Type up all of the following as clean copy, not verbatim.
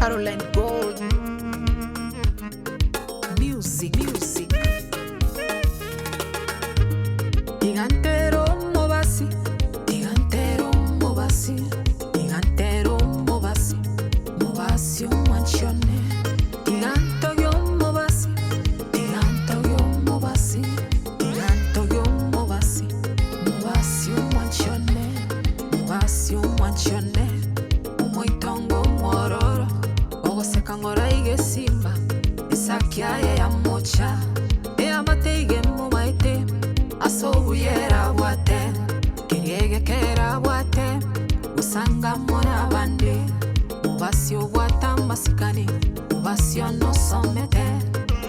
Caroline Gold. Music. Digantero mobasi, digantero mobasi, digantero mobasi, mobasi umachone. Diganto yo mobasi, diganto yo mobasi, diganto yo mobasi, mobasi umachone, mobasi umachone. Umoitongo mororo, ogoseka ngora igesimba, esakyaye ya mocha, eamatege mumaite. Aso yera wate, kiriege kera wate, usanga mona bande, ubasio wata masikani, ubasio no somete,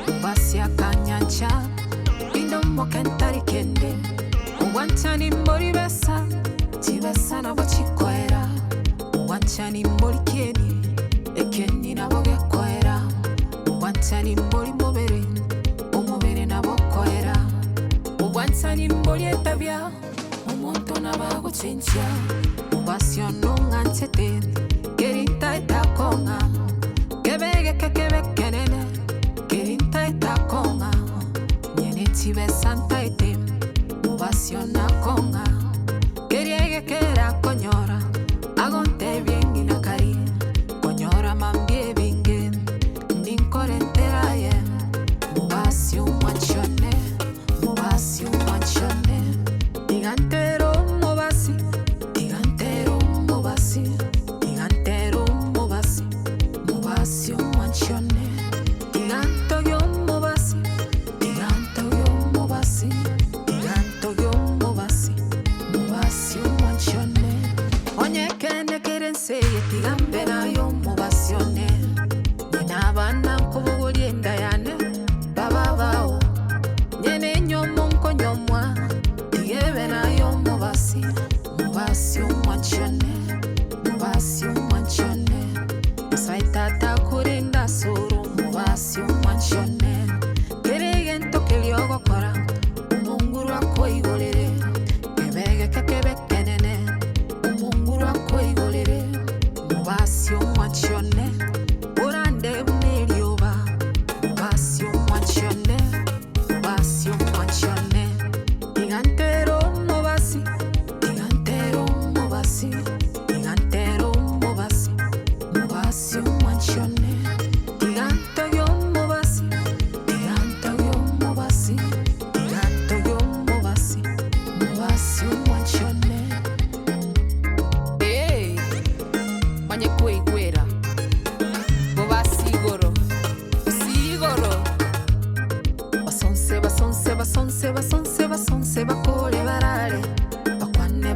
ubasia kanyancha, indo mokentari kende, uwanchani mbori besa, tibesa na wachikoera, uwanchani mbori kieni, ekeni na boge koera, uwanchani mbori mobere, umobere na bokoera. Wansani mboli etabia, umuntu nabago chincha. Ubasio nunga nchete, gerinta etakonga. Gebege kekebe kenene, gerinta etakonga. Nyene chibe santa etem, ubasio nakonga. Geriege kera konyora, agonte bien inakari. Konyora mambie bingen, ninkorentera ye. Ubasio machone. Mobasi umachone, digantero mobasi, digantero mobasi, digantero mobasi, mobasi umachone, diganto yo mobasi, diganto yo mobasi, diganto yo mobasi, mobasi umachone. Onye kene kerense digambe na yo mobasione, ninabana kubugurienda yane, baba bao. Nyene nyomonko nyomwa, diebe na yo mobasi, mobasi umachone, mobasi umachone. Saitata kurinda suru, mobasi umachone. Keregento keliogo kora, umunguru ako igolere. Kebege kekebe kenene, umunguru ako igolere. Mobasi umachone, urande unelioba, mobasi umachone. Mobasi umachone, digantero mobasi, digantero mobasi, digantero mobasi, mobasi umachone, diganto yo mobasi, diganto yo mobasi, diganto yo mobasi, mobasi umachone. Hey, manye kuigwera, mobasi goro, sigoro. Basonse bakole barare, bakwane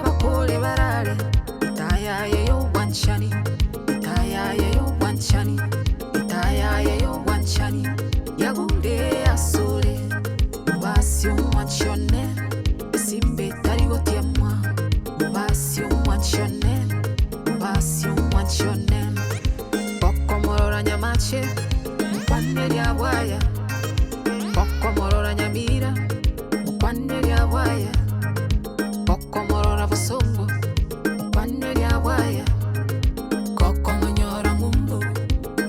bakole barare. Itaya yo wanchani, itaya yo wanchani, itaya yo wanchani. Yagunde asole, mubasi umachone, simbe tarigo tiemwa, mubasi umachone, mubasi umachone. Boko morora nyamache, mukwane lya bwaya. Boko morora nyamira, mukwane lya bwaya. Boko morora busongo, mukwane lya bwaya. Koko monyora mumbu,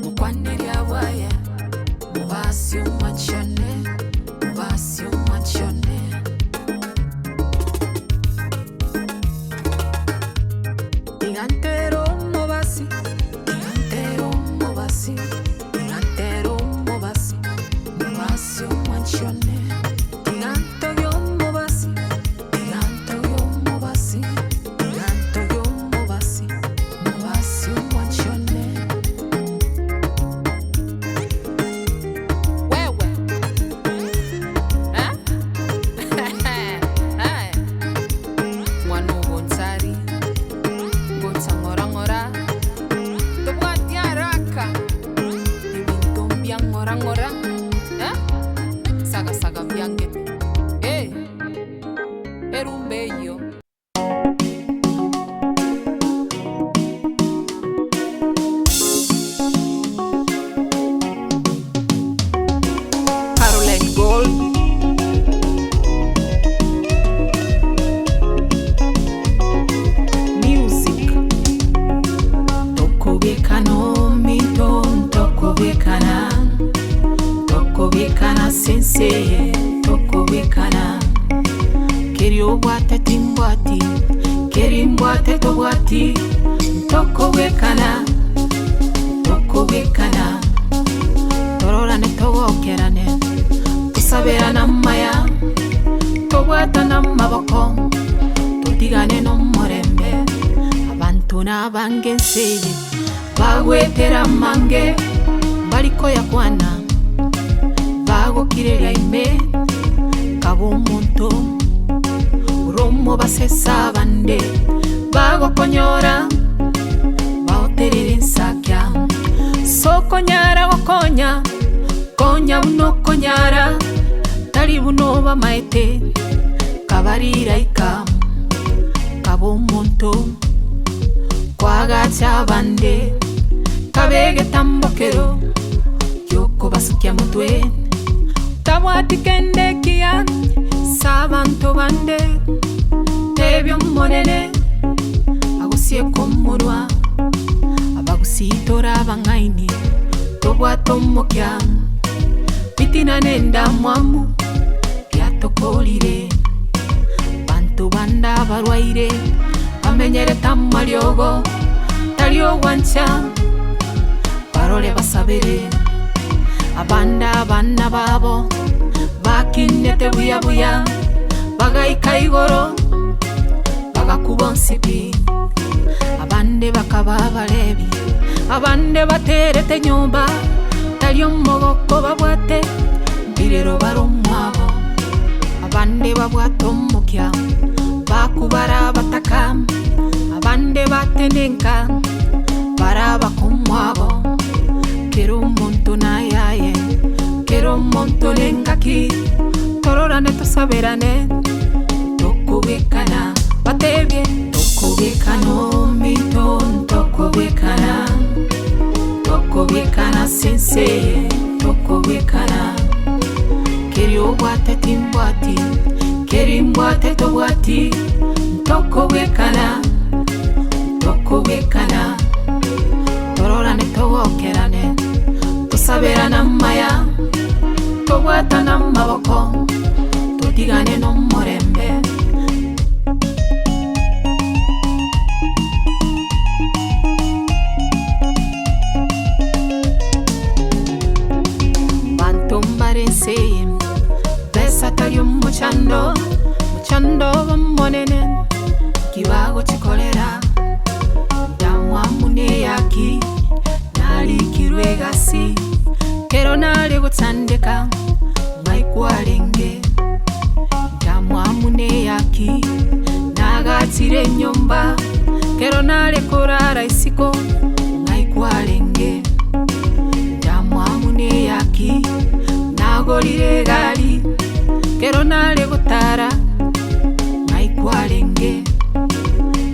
mukwane lya bwaya. Mubasi umachone, mubasi umachone. Digantero mobasi, digantero mobasi, digantero mobasi, mobasi umachone, diganto yo mobasi, diganto yo mobasi, diganto yo mobasi, mobasi umachone. Wewe, eh? Hey, mwana ubonsari, bonsa ngora, tubwati haraka, ibintombia ngora, eh? Saga vyange, era un bello. Caroline Gold. Music. bwati tokobwekana tororane togokerane tusabirana maya tobwatana maboko tutigane n'omurembe abantu n'abangenseye bagwetera mange baliko yakwana bagokireria ime kabo omuntu uromo basesa bande bagokonyora baoterera ensakya sokonyara gokonya konya buno konyara tari buno bamaete kabarira ika kabo omuntu kwagacha bande kabege tambokero yoko basukya mutwe tabwatikende kia sabantu bande tebyo monene agusie komurwa abagusitora bangaini tobwatomokya bitina nenda mwamu byatokolire bantu banda barwaire amenyere tamalyogo talyo wancha barole basabere abanda babo bakinete buya bagaika igoro bagakuba nsipi abande bakaba balebi abande baterete nyumba talyo mogoko babwate birero baromwabo abande babwatomokya bakubara bataka abande batenenka baraba kumwabo kero omuntu nayaye kero omuntu nengaki tororane tusaberane tokobekana batebye tokobekana omito tokobekana senseye tokobekana keri obwate timbwati keri mbwate tobwati tokobekana tororane togokerane tusaberana maya tobwatana maboko tutigane n'omurembe bantu mbarenseye besa tali omuchando bamonene kibago chikolera damwamune yaki nalikirwe gasi kero nale gutsandeka maikwarenge damwamune yaki nagatire nyumba kero nale kurara isiko maikwarenge damwamune yaki nagolire gali kero nale gutara maikwarenge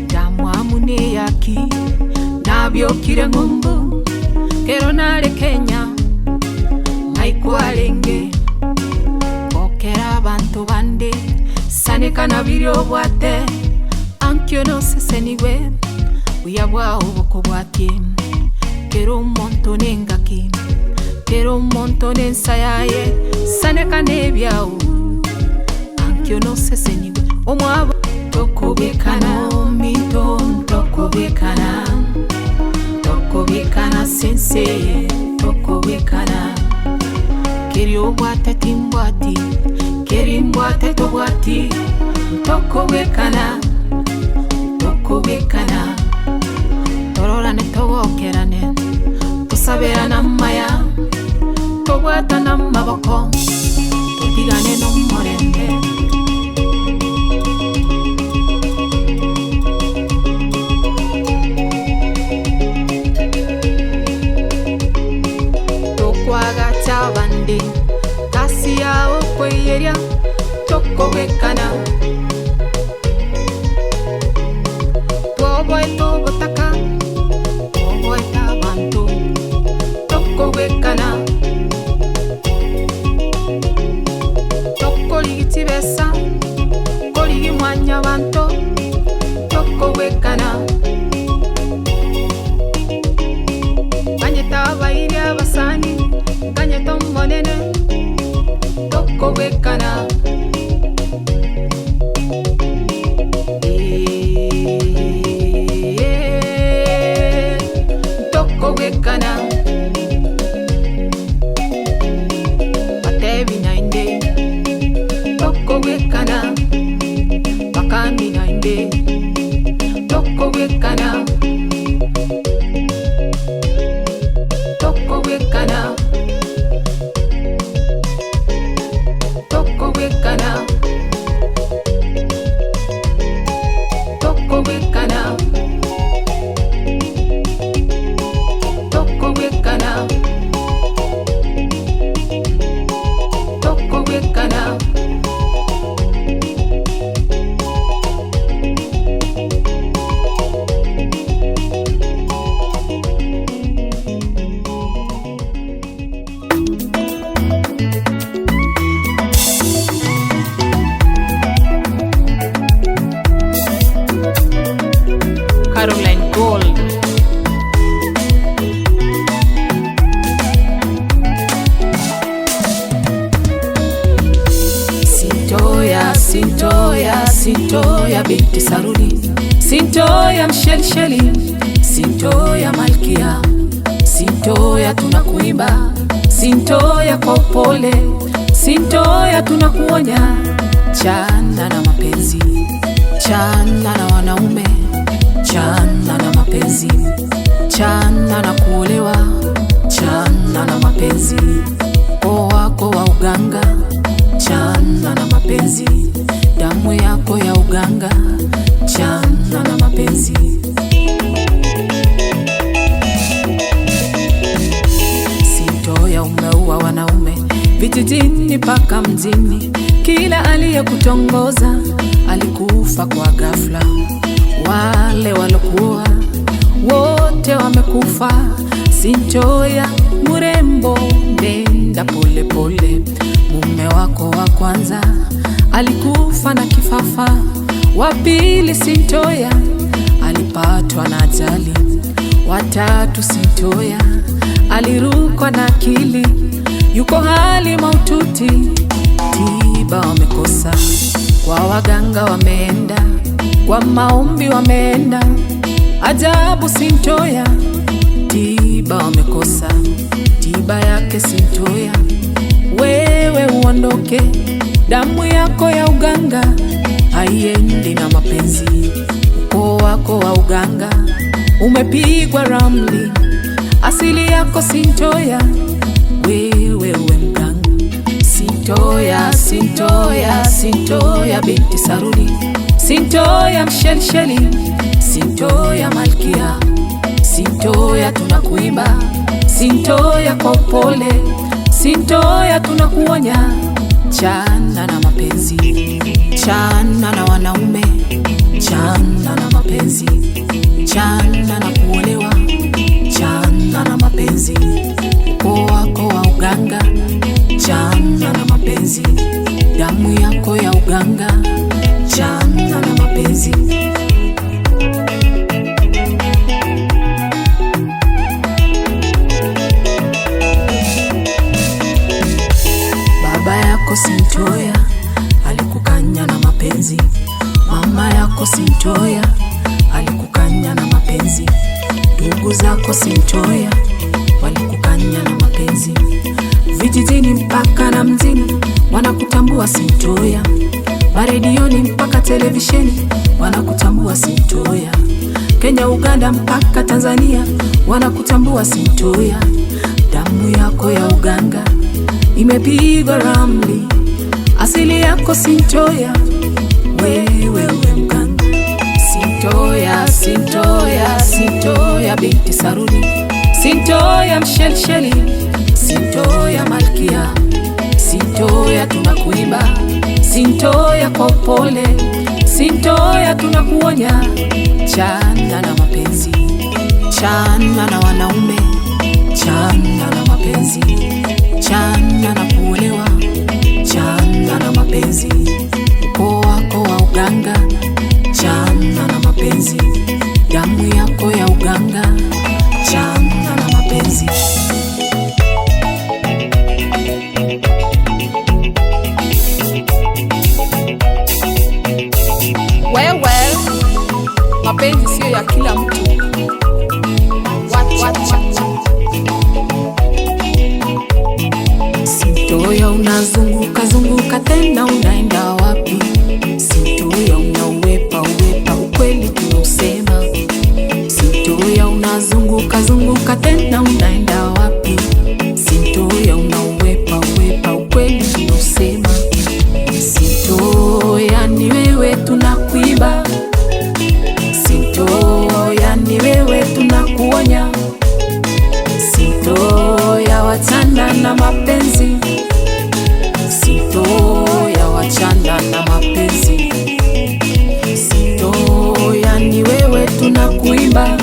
damwamune yaki nabyokire ngumbu kero nale Kenya maikwarenge okera abantu bande sanekana biryo bwate ankyo no seseniwe uyabwa uboko bwate kero omuntu nengaki kero omuntu nensayaye sanekana ebyao ankyo no seseniwe omwabo tokobekana omito tokobekana senseye tokobekana keri obwate timbwati keri mbwate tobwati tokobekana tororane togokerane tusaberana maya tobwatana maboko tutigane n'omurembe tokwagacha bande kasi yao kweyeria tokobekana twoboeto botaka twoboeta bantu tokobekana tokoligitibesa koligi mwanya bantu tokobekana kanyeta bairi abasani kanyeta monene tokobekana wekana bakami nainde toko wekana toko wekana toko wekana toko wekana toko wekana toko wekana Caroline Gold. Sintoya binti Saruni, Sintoya mshelisheli, Sintoya malkia, Sintoya tunakuimba, Sintoya kwa upole, Sintoya tunakuonya. Chana na mapenzi, chana na wanaume, chana na mapenzi, chana na kuolewa, chana na mapenzi. O wako wa uganga, chana na mapenzi, damu yako ya uganga, chana na mapenzi. Sintoya umeua wanaume vijijini mpaka mjini, kila aliyekutongoza alikufa kwa ghafla. Wale walokuwa wote wamekufa. Sintoya murembo, nenda pole pole, mume wako wa kwanza alikufa na kifafa. Wa pili Sintoya alipatwa na ajali. Watatu Sintoya alirukwa na akili, yuko hali maututi. Tiba wamekosa, kwa waganga wameenda, kwa maombi wameenda. Ajabu Sintoya, tiba wamekosa. Tiba yake Sintoya, wewe uondoke, damu yako ya uganga haiendi na mapenzi. Ukoo wako wa uganga umepigwa ramli. Asili yako Sintoya, wewe uwe mganga. Sintoya, Sintoya, Sintoya binti Saruni, Sintoya mshelisheli, Sintoya malkia, Sintoya tunakuimba, Sintoya kwa upole, Sintoya tunakuonya. Chana na mapenzi, chana na wanaume, chana na mapenzi, chana na kuolewa, chana na mapenzi. Ukoo wako wa uganga, chana na mapenzi, damu yako ya uganga, chana na mapenzi. Baba yako Sintoya alikukanya na mapenzi, mama yako Sintoya alikukanya na mapenzi, ndugu zako Sintoya walikukanya na mapenzi. Vijijini mpaka na mjini wanakutambua Sintoya, maredioni mpaka televisheni wanakutambua Sintoya, Kenya, Uganda mpaka Tanzania wanakutambua Sintoya. Damu yako ya uganga imepigwa ramli. Asili yako Sintoya, wewe uwe mganga. Sintoya, Sintoya, Sintoya binti Saruni, Sintoya mshelisheli, Sintoya malkia, Sintoya tunakuimba, Sintoya kwa upole, Sintoya tunakuonya. Chana na mapenzi, chana na wanaume, chana na mapenzi, chana na kuolewa, chana na mapenzi. Ukoo wako wa uganga, chana na mapenzi, damu yako ya uganga, chana na mapenzi. Mapenzi sio ya kila mtu. Sintoya unazunguka zunguka tena unaenda wapi? tunakuimba. Sintoya ni wewe tunakuonya. Sintoya wachana na mapenzi. Sintoya wachana na mapenzi. Sintoya ni wewe tunakuimba.